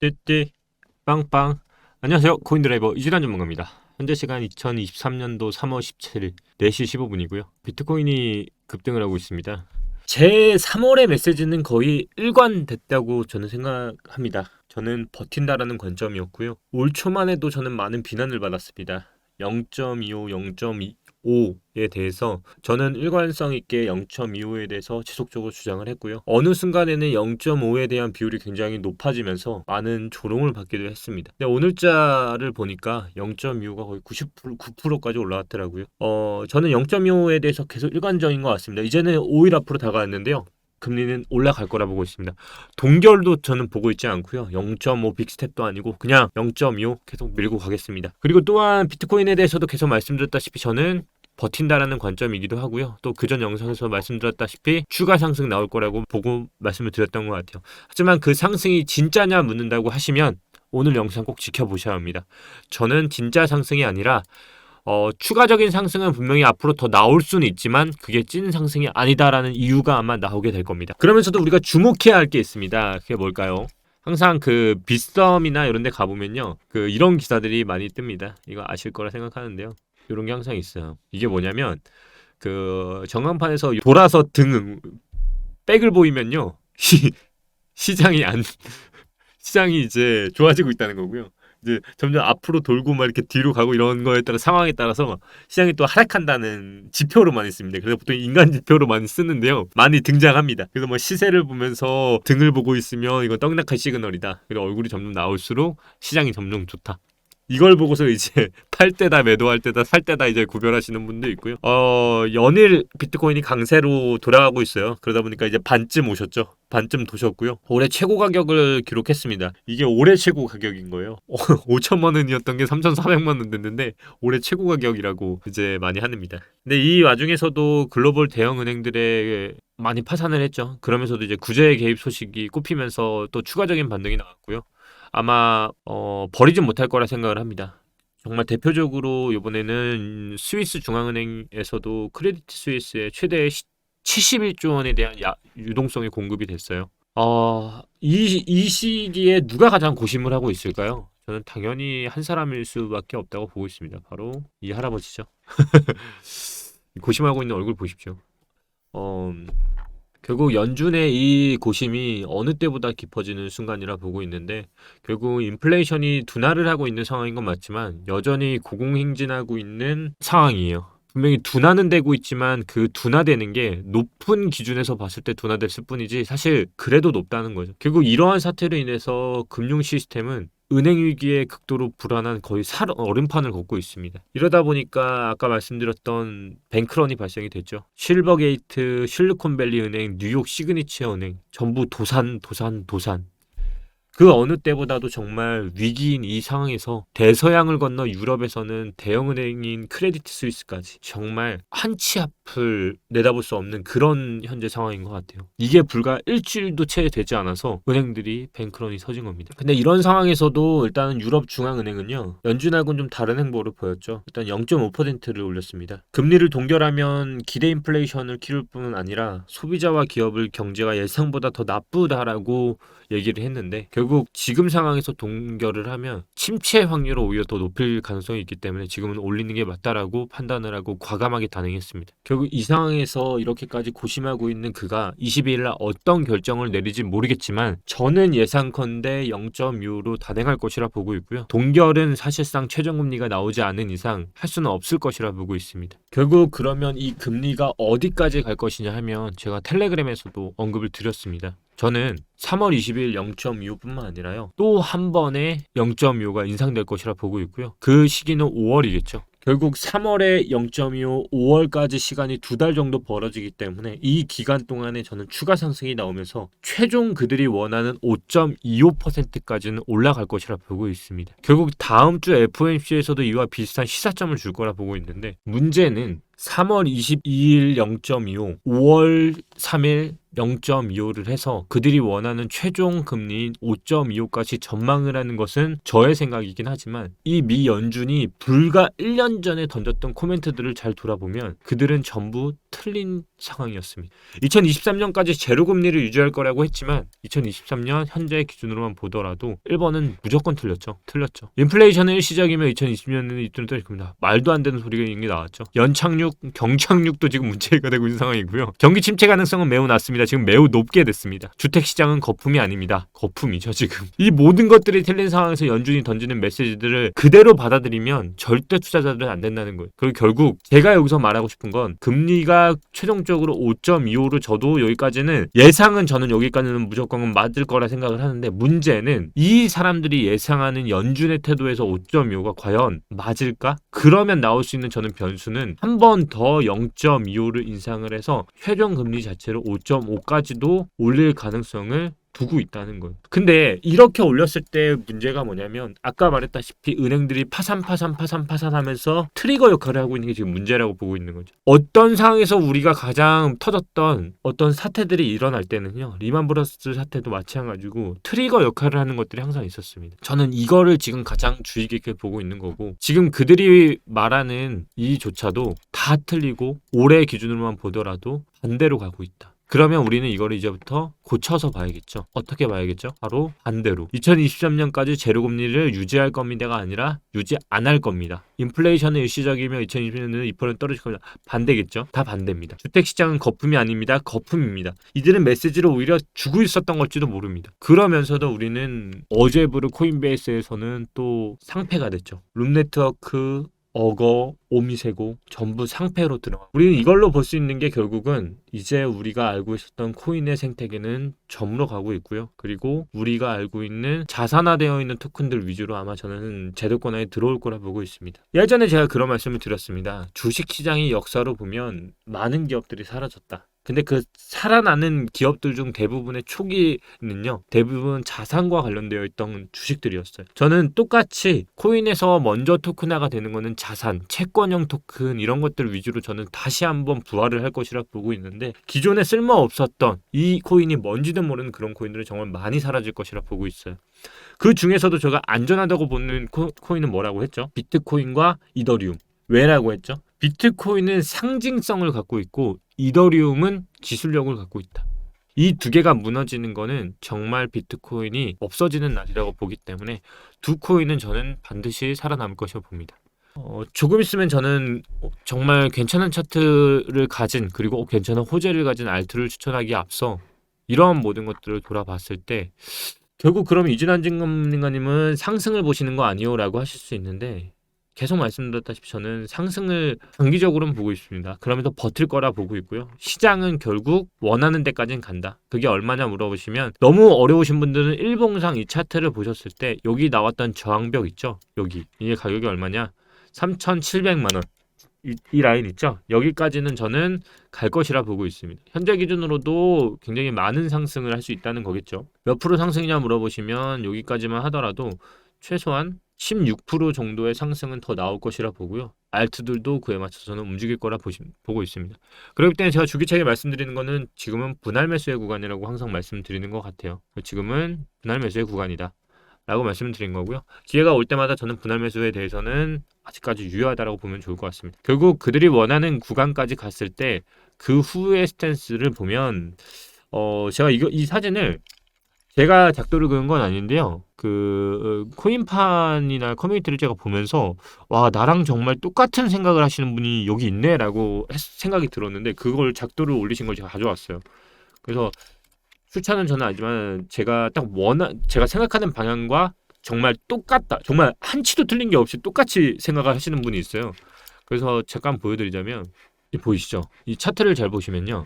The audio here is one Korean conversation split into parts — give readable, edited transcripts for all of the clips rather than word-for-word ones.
띠띠 빵빵. 안녕하세요, 코인드라이버 이진환 전문가입니다. 현재 시간 2023년도 3월 17일 4시 15분이고요 비트코인이 급등을 하고 있습니다. 제 3월의 메시지는 거의 일관됐다고 저는 생각합니다. 저는 버틴다라는 관점이었고요. 올 초만 해도 저는 많은 비난을 받았습니다. 0.25, 0.25에 대해서 저는 일관성 있게 0.25에 대해서 지속적으로 주장을 했고요. 어느 순간에는 0.5에 대한 비율이 굉장히 높아지면서 많은 조롱을 받기도 했습니다. 근데 오늘자를 보니까 0.25가 거의 9%까지 올라왔더라고요. 저는 0.25에 대해서 계속 일관적인 것 같습니다. 이제는 5일 앞으로 다가왔는데요. 금리는 올라갈 거라 보고 있습니다. 동결도 저는 보고 있지 않고요. 0.5 빅스텝도 아니고 그냥 0.25 계속 밀고 가겠습니다. 그리고 또한 비트코인에 대해서도 계속 말씀드렸다시피 저는 버틴다라는 관점이기도 하고요. 또 그전 영상에서 말씀드렸다시피 추가 상승 나올 거라고 보고 말씀을 드렸던 것 같아요. 하지만 그 상승이 진짜냐 묻는다고 하시면 오늘 영상 꼭 지켜보셔야 합니다. 저는 진짜 상승이 아니라 추가적인 상승은 분명히 앞으로 더 나올 수는 있지만 그게 찐 상승이 아니다라는 이유가 아마 나오게 될 겁니다. 그러면서도 우리가 주목해야 할 게 있습니다. 그게 뭘까요? 항상 그 빗썸이나 이런 데 가보면요. 그 이런 기사들이 많이 뜹니다. 이거 아실 거라 생각하는데요. 이런 게 항상 있어요. 이게 뭐냐면 그 전광판에서 돌아서 백을 보이면요. 시장이 시장이 이제 좋아지고 있다는 거고요. 이제 점점 앞으로 돌고 막 이렇게 뒤로 가고 이런 거에 따라 상황에 따라서 시장이 또 하락한다는 지표로 많이 씁니다. 그래서 보통 인간 지표로 많이 쓰는데요. 많이 등장합니다. 그래서 뭐 시세를 보면서 등을 보고 있으면 이건 떡락할 시그널이다. 그리고 얼굴이 점점 나올수록 시장이 점점 좋다. 이걸 보고서 이제 팔 때다 매도할 때다 살 때다 이제 구별하시는 분도 있고요. 연일 비트코인이 강세로 돌아가고 있어요. 그러다 보니까 이제 반쯤 오셨죠. 반쯤 도셨고요. 올해 최고 가격을 기록했습니다. 이게 올해 최고 가격인 거예요. 5천만 원이었던 게 3,400만 원 됐는데 올해 최고 가격이라고 이제 많이 합니다. 근데 이 와중에서도 글로벌 대형 은행들의 많이 파산을 했죠. 그러면서도 이제 구제 개입 소식이 꼽히면서 또 추가적인 반등이 나왔고요. 아마 버리진 못할 거라 생각을 합니다. 정말 대표적으로 이번에는 스위스 중앙은행에서도 크레디트 스위스의 최대 71조 원에 대한 유동성이 공급이 됐어요. 이 시기에 누가 가장 고심을 하고 있을까요? 저는 당연히 한 사람일 수밖에 없다고 보고 있습니다. 바로 이 할아버지죠. 고심하고 있는 얼굴 보십시오. 결국 연준의 이 고심이 어느 때보다 깊어지는 순간이라 보고 있는데 결국 인플레이션이 둔화를 하고 있는 상황인 건 맞지만 여전히 고공행진하고 있는 상황이에요. 분명히 둔화는 되고 있지만 그 둔화되는 게 높은 기준에서 봤을 때 둔화됐을 뿐이지 사실 그래도 높다는 거죠. 결국 이러한 사태로 인해서 금융 시스템은 은행 위기에 극도로 불안한 거의 얼음판을 걷고 있습니다. 이러다 보니까 아까 말씀드렸던 뱅크런이 발생이 됐죠. 실버게이트, 실리콘밸리 은행, 뉴욕 시그니처 은행 전부 도산. 그 어느 때보다도 정말 위기인 이 상황에서 대서양을 건너 유럽에서는 대형은행인 크레디트 스위스까지 정말 한 치 앞을 내다볼 수 없는 그런 현재 상황인 것 같아요. 이게 불과 일주일도 채 되지 않아서 은행들이 뱅크런이 서진 겁니다. 근데 이런 상황에서도 일단은 유럽 중앙은행은요. 연준하고는 좀 다른 행보를 보였죠. 일단 0.5%를 올렸습니다. 금리를 동결하면 기대 인플레이션을 키울 뿐 아니라 소비자와 기업의 경제가 예상보다 더 나쁘다라고 얘기를 했는데 결국 지금 상황에서 동결을 하면 침체 확률을 오히려 더 높일 가능성이 있기 때문에 지금은 올리는 게 맞다라고 판단을 하고 과감하게 단행했습니다. 결국 이 상황에서 이렇게까지 고심하고 있는 그가 22일 날 어떤 결정을 내릴지 모르겠지만 저는 예상컨대 0.25로 단행할 것이라 보고 있고요. 동결은 사실상 최저금리가 나오지 않은 이상 할 수는 없을 것이라 보고 있습니다. 결국 그러면 이 금리가 어디까지 갈 것이냐 하면 제가 텔레그램에서도 언급을 드렸습니다. 저는 3월 20일 0.25뿐만 아니라요. 또 한 번에 0.25가 인상될 것이라 보고 있고요. 그 시기는 5월이겠죠. 결국 3월에 0.25, 5월까지 시간이 2달 정도 벌어지기 때문에 이 기간 동안에 저는 추가 상승이 나오면서 최종 그들이 원하는 5.25%까지는 올라갈 것이라 보고 있습니다. 결국 다음 주 FOMC에서도 이와 비슷한 시사점을 줄 거라 보고 있는데 문제는 3월 22일 0.25, 5월 3일 0.25를 해서 그들이 원하는 최종 금리인 5.25까지 전망을 하는 것은 저의 생각이긴 하지만 이 미 연준이 불과 1년 전에 던졌던 코멘트들을 잘 돌아보면 그들은 전부 틀린 상황이었습니다. 2023년까지 제로금리를 유지할 거라고 했지만 2023년 현재 기준으로만 보더라도 1번은 무조건 틀렸죠. 인플레이션은 일시적이면 2020년에는 이쪽으로 떨어질 겁니다. 말도 안 되는 소리가 있는 게 나왔죠. 연착륙, 경착륙도 지금 문제가 되고 있는 상황이고요. 경기 침체 가능성은 매우 낮습니다. 지금 매우 높게 됐습니다. 주택시장은 거품이 아닙니다. 거품이죠 지금. 이 모든 것들이 틀린 상황에서 연준이 던지는 메시지들을 그대로 받아들이면 절대 투자자들은 안 된다는 거예요. 그리고 결국 제가 여기서 말하고 싶은 건 금리가 최종적으로 5.25로 저도 여기까지는 예상은 저는 여기까지는 무조건 맞을 거라 생각을 하는데 문제는 이 사람들이 예상하는 연준의 태도에서 5.25가 과연 맞을까? 그러면 나올 수 있는 저는 변수는 한 번 더 0.25를 인상을 해서 최종 금리 자체를 5.5까지도 올릴 가능성을 두고 있다는 거예요. 근데 이렇게 올렸을 때 문제가 뭐냐면 아까 말했다시피 은행들이 파산하면서 트리거 역할을 하고 있는 게 지금 문제라고 보고 있는 거죠. 어떤 상황에서 우리가 가장 터졌던 어떤 사태들이 일어날 때는요. 리만브러스 사태도 마찬가지고 트리거 역할을 하는 것들이 항상 있었습니다. 저는 이거를 지금 가장 주의 깊게 보고 있는 거고 지금 그들이 말하는 이조차도 다 틀리고 올해 기준으로만 보더라도 반대로 가고 있다. 그러면 우리는 이거를 이제부터 고쳐서 봐야겠죠. 어떻게 봐야겠죠? 바로 반대로 2023년까지 제로금리를 유지할 겁니다가 아니라 유지 안 할 겁니다. 인플레이션은 일시적이면 2020년에는 2% 떨어질 겁니다. 반대겠죠? 다 반대입니다. 주택시장은 거품이 아닙니다. 거품입니다. 이들은 메시지를 오히려 주고 있었던 걸지도 모릅니다. 그러면서도 우리는 어제 부른 코인베이스에서는 또 상패가 됐죠. 룸네트워크, 어거, 오미세고 전부 상패로 들어가. 우리는 이걸로 볼 수 있는 게 결국은 이제 우리가 알고 있었던 코인의 생태계는 저물어 가고 있고요. 그리고 우리가 알고 있는 자산화되어 있는 토큰들 위주로 아마 저는 제도권에 들어올 거라 보고 있습니다. 예전에 제가 그런 말씀을 드렸습니다. 주식시장의 역사로 보면 많은 기업들이 사라졌다. 근데 그 살아나는 기업들 중 대부분의 초기는요. 대부분 자산과 관련되어 있던 주식들이었어요. 저는 똑같이 코인에서 먼저 토큰화가 되는 거는 자산, 채권형 토큰 이런 것들 위주로 저는 다시 한번 부활을 할 것이라 보고 있는데 기존에 쓸모없었던 이 코인이 뭔지도 모르는 그런 코인들은 정말 많이 사라질 것이라 보고 있어요. 그 중에서도 제가 안전하다고 보는 코인은 뭐라고 했죠? 비트코인과 이더리움. 왜라고 했죠? 비트코인은 상징성을 갖고 있고 이더리움은 기술력을 갖고 있다. 이 두 개가 무너지는 거는 정말 비트코인이 없어지는 날이라고 보기 때문에 두 코인은 저는 반드시 살아남을 것이라고 봅니다. 조금 있으면 저는 정말 괜찮은 차트를 가진 그리고 괜찮은 호재를 가진 알트를 추천하기에 앞서 이러한 모든 것들을 돌아봤을 때 결국 그럼 이진환증권님은 상승을 보시는 거 아니요? 라고 하실 수 있는데 계속 말씀드렸다시피 저는 상승을 장기적으로는 보고 있습니다. 그러면서 버틸 거라 보고 있고요. 시장은 결국 원하는 데까지는 간다. 그게 얼마냐 물어보시면 너무 어려우신 분들은 일봉상 이 차트를 보셨을 때 여기 나왔던 저항벽 있죠? 여기. 이게 가격이 얼마냐? 3,700만 원. 이 라인 있죠? 여기까지는 저는 갈 것이라 보고 있습니다. 현재 기준으로도 굉장히 많은 상승을 할 수 있다는 거겠죠. 몇 프로 상승이냐 물어보시면 여기까지만 하더라도 최소한 16% 정도의 상승은 더 나올 것이라 보고요. 알트들도 그에 맞춰서는 움직일 거라 보고 있습니다. 그렇기 때문에 제가 주기차게 말씀드리는 거는 지금은 분할 매수의 구간이라고 항상 말씀드리는 것 같아요. 지금은 분할 매수의 구간이다 라고 말씀드린 거고요. 기회가 올 때마다 저는 분할 매수에 대해서는 아직까지 유효하다고 보면 좋을 것 같습니다. 결국 그들이 원하는 구간까지 갔을 때 그 후의 스탠스를 보면 제가 이 사진을 제가 작도를 그은 건 아닌데요. 코인판이나 커뮤니티를 제가 보면서 와 나랑 정말 똑같은 생각을 하시는 분이 여기 있네라고 생각이 들었는데 그걸 작도를 올리신 걸 제가 가져왔어요. 그래서 출처는 저는 알지만 제가 제가 생각하는 방향과 정말 똑같다. 정말 한치도 틀린 게 없이 똑같이 생각을 하시는 분이 있어요. 그래서 잠깐 보여드리자면 보이시죠? 이 차트를 잘 보시면요.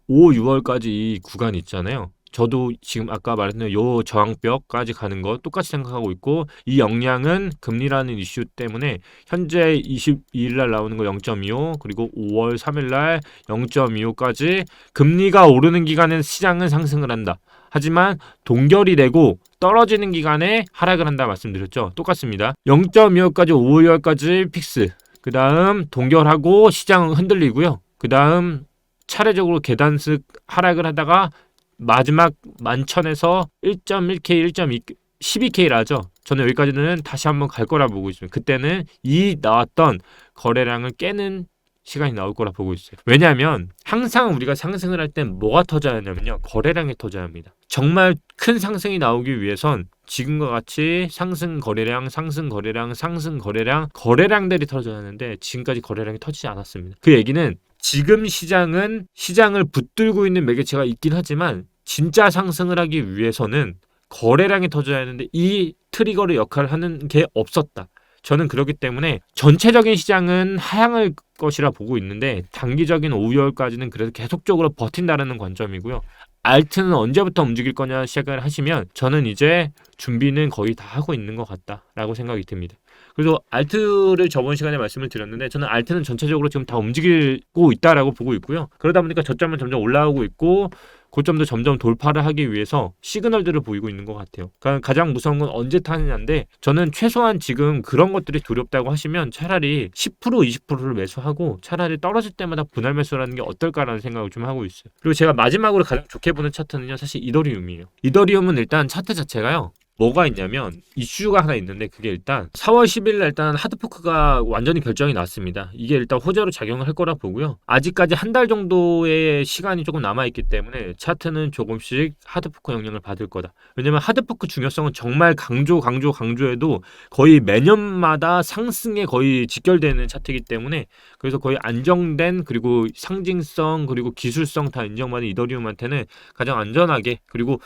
5, 6월까지 이 구간 있잖아요. 저도 지금 아까 말했던 요 저항벽까지 가는 거 똑같이 생각하고 있고 이 역량은 금리라는 이슈 때문에 현재 22일 날 나오는 거 0.25 그리고 5월 3일 날 0.25까지 금리가 오르는 기간엔 시장은 상승을 한다. 하지만 동결이 되고 떨어지는 기간에 하락을 한다 말씀드렸죠. 똑같습니다. 0.25까지 5월까지 픽스. 그 다음 동결하고 시장은 흔들리고요. 그 다음 차례적으로 계단식 하락을 하다가 마지막 11,000에서 1.1K, 1.2, 12K라죠. 저는 여기까지는 다시 한번 갈 거라 보고 있습니다. 그때는 이 나왔던 거래량을 깨는 시간이 나올 거라 보고 있어요. 왜냐하면 항상 우리가 상승을 할 땐 뭐가 터져야 하냐면요. 거래량이 터져야 합니다. 정말 큰 상승이 나오기 위해선 지금과 같이 상승 거래량, 상승 거래량, 상승 거래량, 거래량들이 터져야 하는데 지금까지 거래량이 터지지 않았습니다. 그 얘기는 지금 시장은 시장을 붙들고 있는 매개체가 있긴 하지만 진짜 상승을 하기 위해서는 거래량이 터져야 하는데 이 트리거를 역할을 하는 게 없었다. 저는 그렇기 때문에 전체적인 시장은 하향할 것이라 보고 있는데 단기적인 5, 6월까지는 그래도 계속적으로 버틴다는 관점이고요. 알트는 언제부터 움직일 거냐 시작을 하시면 저는 이제 준비는 거의 다 하고 있는 것 같다라고 생각이 듭니다. 그래서 알트를 저번 시간에 말씀을 드렸는데 저는 알트는 전체적으로 지금 다 움직이고 있다라고 보고 있고요. 그러다 보니까 저점은 점점 올라오고 있고 고점도 점점 돌파를 하기 위해서 시그널들을 보이고 있는 것 같아요. 그러니까 가장 무서운 건 언제 타느냐인데 저는 최소한 지금 그런 것들이 두렵다고 하시면 차라리 10% 20%를 매수하고 차라리 떨어질 때마다 분할 매수라는 게 어떨까라는 생각을 좀 하고 있어요. 그리고 제가 마지막으로 가장 좋게 보는 차트는요. 사실 이더리움이에요. 이더리움은 일단 차트 자체가요. 뭐가 있냐면 이슈가 하나 있는데 그게 일단 4월 10일 날 일단 하드포크가 완전히 결정이 났습니다. 이게 일단 호재로 작용을 할 거라 보고요. 아직까지 한 달 정도의 시간이 조금 남아있기 때문에 차트는 조금씩 하드포크 영향을 받을 거다. 왜냐면 하드포크 중요성은 정말 강조해도 거의 매년마다 상승에 거의 직결되는 차트이기 때문에 그래서 거의 안정된 그리고 상징성 그리고 기술성 다 인정받은 이더리움한테는 가장 안전하게 그리고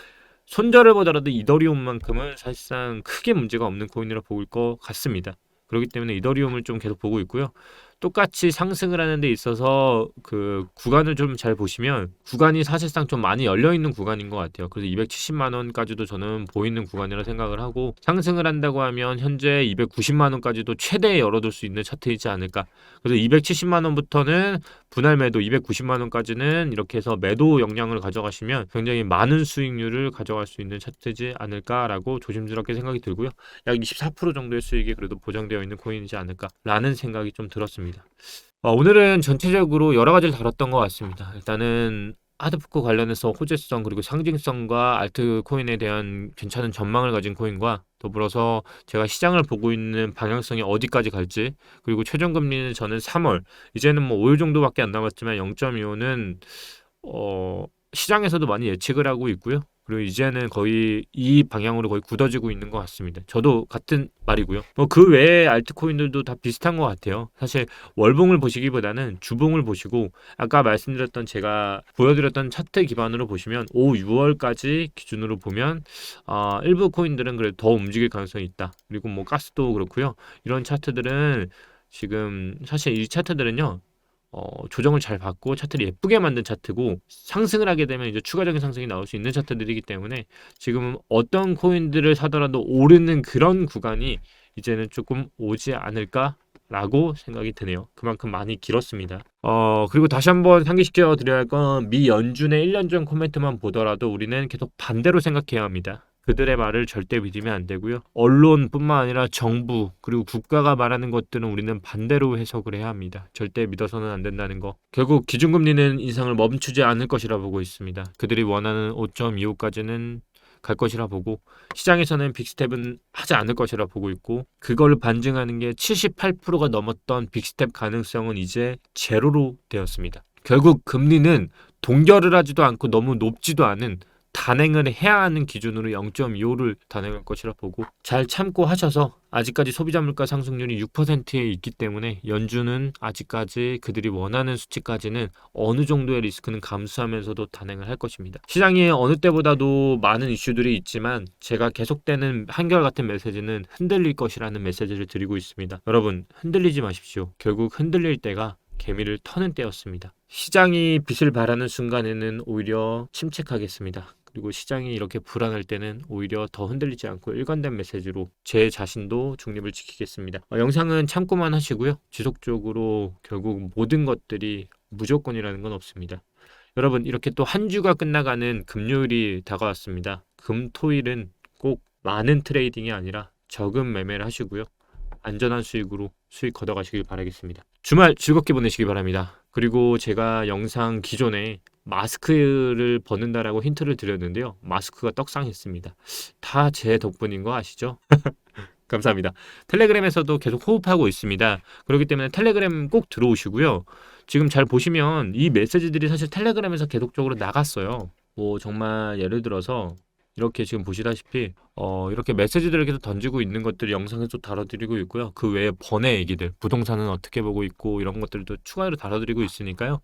손절을 보더라도 이더리움만큼은 사실상 크게 문제가 없는 코인이라 보일 것 같습니다. 그렇기 때문에 이더리움을 좀 계속 보고 있고요. 똑같이 상승을 하는 데 있어서 그 구간을 좀 잘 보시면 구간이 사실상 좀 많이 열려 있는 구간인 것 같아요. 그래서 270만 원까지도 저는 보이는 구간이라 생각을 하고 상승을 한다고 하면 현재 290만 원까지도 최대 열어둘 수 있는 차트이지 않을까. 그래서 270만 원부터는 분할 매도 290만 원까지는 이렇게 해서 매도 역량을 가져가시면 굉장히 많은 수익률을 가져갈 수 있는 차트지 않을까라고 조심스럽게 생각이 들고요. 약 24% 정도의 수익이 그래도 보장되어 있는 코인이지 않을까라는 생각이 좀 들었습니다. 오늘은 전체적으로 여러 가지를 다뤘던 것 같습니다. 일단은 하드포크 관련해서 호재성 그리고 상징성과 알트코인에 대한 괜찮은 전망을 가진 코인과 더불어서 제가 시장을 보고 있는 방향성이 어디까지 갈지 그리고 최종금리는 저는 3월 이제는 뭐 5일 정도밖에 안 남았지만 0.25는 시장에서도 많이 예측을 하고 있고요. 그리고 이제는 거의 이 방향으로 거의 굳어지고 있는 것 같습니다. 저도 같은 말이고요. 뭐 그 외에 알트코인들도 다 비슷한 것 같아요. 사실 월봉을 보시기보다는 주봉을 보시고 아까 말씀드렸던 제가 보여드렸던 차트 기반으로 보시면 5, 6월까지 기준으로 보면 일부 코인들은 그래도 더 움직일 가능성이 있다. 그리고 뭐 가스도 그렇고요. 이런 차트들은 지금 사실 이 차트들은요. 조정을 잘 받고 차트를 예쁘게 만든 차트고 상승을 하게 되면 이제 추가적인 상승이 나올 수 있는 차트들이기 때문에 지금은 어떤 코인들을 사더라도 오르는 그런 구간이 이제는 조금 오지 않을까라고 생각이 드네요. 그만큼 많이 길었습니다. 그리고 다시 한번 상기시켜 드려야 할 건 미 연준의 1년 전 코멘트만 보더라도 우리는 계속 반대로 생각해야 합니다. 그들의 말을 절대 믿으면 안 되고요. 언론뿐만 아니라 정부 그리고 국가가 말하는 것들은 우리는 반대로 해석을 해야 합니다. 절대 믿어서는 안 된다는 거. 결국 기준금리는 인상을 멈추지 않을 것이라 보고 있습니다. 그들이 원하는 5.25까지는 갈 것이라 보고 시장에서는 빅스텝은 하지 않을 것이라 보고 있고 그걸 반증하는 게 78%가 넘었던 빅스텝 가능성은 이제 제로로 되었습니다. 결국 금리는 동결을 하지도 않고 너무 높지도 않은 단행을 해야 하는 기준으로 0.25를 단행할 것이라 보고 잘 참고 하셔서 아직까지 소비자 물가 상승률이 6%에 있기 때문에 연준은 아직까지 그들이 원하는 수치까지는 어느 정도의 리스크는 감수하면서도 단행을 할 것입니다. 시장에 어느 때보다도 많은 이슈들이 있지만 제가 계속되는 한결같은 메시지는 흔들릴 것이라는 메시지를 드리고 있습니다. 여러분 흔들리지 마십시오. 결국 흔들릴 때가 개미를 터는 때였습니다. 시장이 빛을 발하는 순간에는 오히려 침체하겠습니다. 그리고 시장이 이렇게 불안할 때는 오히려 더 흔들리지 않고 일관된 메시지로 제 자신도 중립을 지키겠습니다. 영상은 참고만 하시고요. 지속적으로 결국 모든 것들이 무조건이라는 건 없습니다. 여러분 이렇게 또 한 주가 끝나가는 금요일이 다가왔습니다. 금, 토일은 꼭 많은 트레이딩이 아니라 적은 매매를 하시고요. 안전한 수익으로 수익 걷어가시길 바라겠습니다. 주말 즐겁게 보내시기 바랍니다. 그리고 제가 영상 기존에 마스크를 벗는다라고 힌트를 드렸는데요. 마스크가 떡상했습니다. 다 제 덕분인 거 아시죠? 감사합니다. 텔레그램에서도 계속 호흡하고 있습니다. 그렇기 때문에 텔레그램 꼭 들어오시고요. 지금 잘 보시면 이 메시지들이 사실 텔레그램에서 계속적으로 나갔어요. 뭐 정말 예를 들어서 이렇게 지금 보시다시피 이렇게 메시지들을 계속 던지고 있는 것들을 영상에서 다뤄드리고 있고요. 그 외에 번외 얘기들, 부동산은 어떻게 보고 있고 이런 것들도 추가로 다뤄드리고 있으니까요.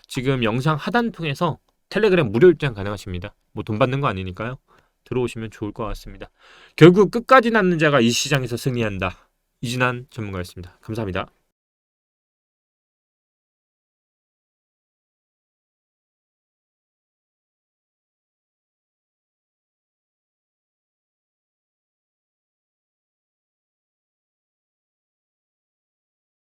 지금 영상 하단 통해서 텔레그램 무료 입장 가능하십니다. 뭐 돈 받는 거 아니니까요. 들어오시면 좋을 것 같습니다. 결국 끝까지 남는 자가 이 시장에서 승리한다. 이진한 전문가였습니다. 감사합니다.